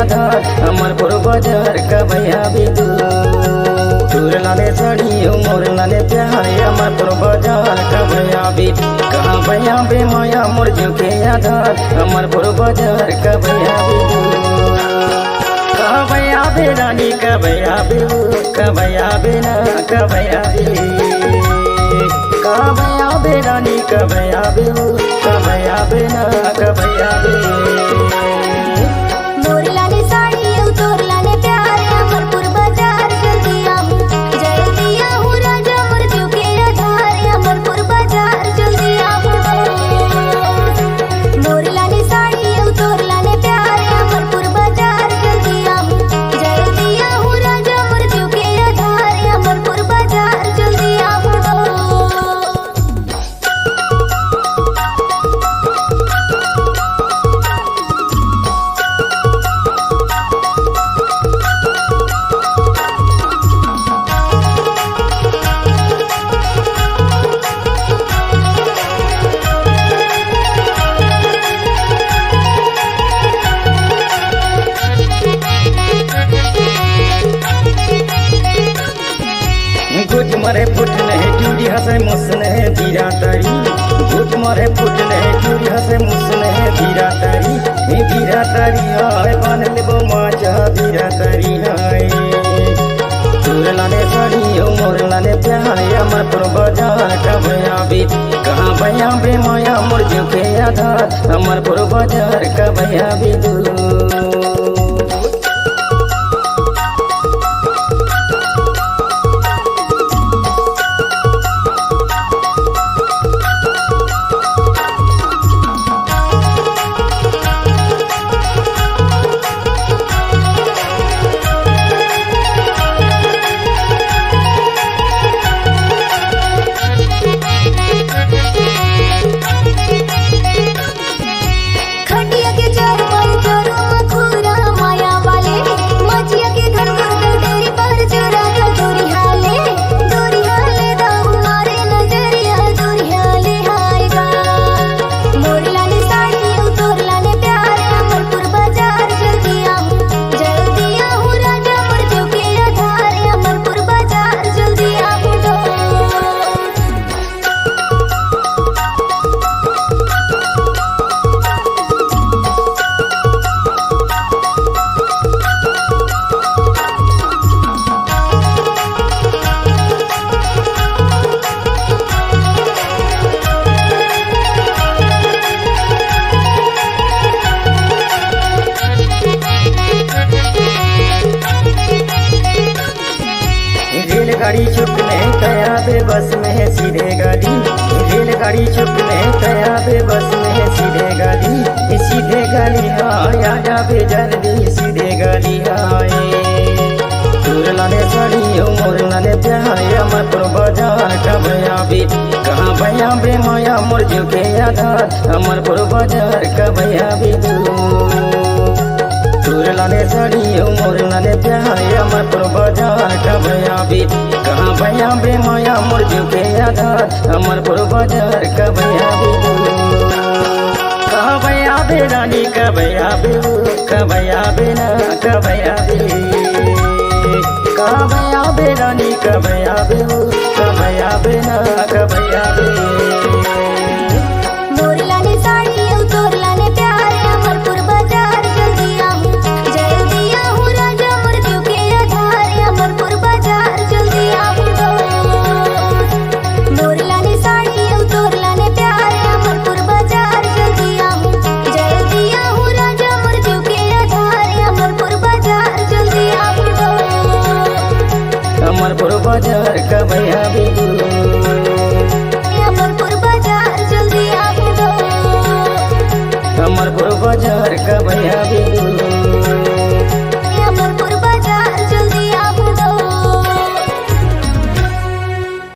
आधार हमार पुर बाजार कबैया बिदू तोर लाले साड़ी मोर लाले प्यार हमार पुर बाजार कबैया बिद कहाँ भैया बे माया मोर जीव के आधार हमार पुर बाजार कबैया बिदू कहाँ भैया बे रानी कबैया बिदू कबैया बिना कबैया बे कबैया बे रानी कबैया बिदू कबैया बिना कबैया बे मोर लाले साड़ी तोर लाले प्यार अमरपुर बाजार जल्दी आहू जल्दी आहू राजा मोर जीव के आधार अमरपुर बाजार जल्दी आहू मोर लाले साड़ी तोर लाले प्यार अमरपुर बाजार जल्दी आहू राजा मोर जीव के आधार अमरपुर बाजार जल्दी आहू गुट मरे फुट नहीं चूड़ी हंसे मुसन है बीरा तारी गुट मरे फुट नहीं चूड़ी हंसे मुसन है बीरा तारी हाय बन लेबो माचा बीरा तारी हाय तोर लाने साड़ी मोर लाने प्यार अमर पुर बाजार कबैया बिद कहाँ भैया बे माया मोर जीव के आधार अमर पुर बाजार कबैया बिदू खटिया के चार पाई चारो मखुरा माया वाले मचिया के घर घर डेरी पर चरा दोरी हाले दाऊ मारे नजरिया दोरी हाले हाय गा मोर लाले साड़ी तोर लाले प्यार अमरपुर बाजार जल्दी आहू राजा मोर जीव के आधार अमरपुर बाजार जल्दी आहू रेलगाड़ी छुपने कया बे बस में है सीधे गाड़ी रेलगाड़ी छुपने कया बे बस में है सीधे गाड़ी हाय आजा बे जल्दी सीधे गाड़ी हाय तोर लाने साड़ी मोर लाने प्यार अमर पुर बाजार कबैया बिद कहाँ भैया बे माया मोर जीव के आधार अमर पुर बाजार कबैया बिदू तोर लाने साड़ी मोर लाने प्यार अमर पुर बाजार कबैया बिद कहाँ भैया बे माया मोर जीव के आधार अमर पुर बाजार कबैया बिदू कहाँ भैया बे रानी कबैया बिदू कबैया बिना कबैया बे कहाँ भैया बे रानी कबैया बिदू कबैया बिना कबैया बे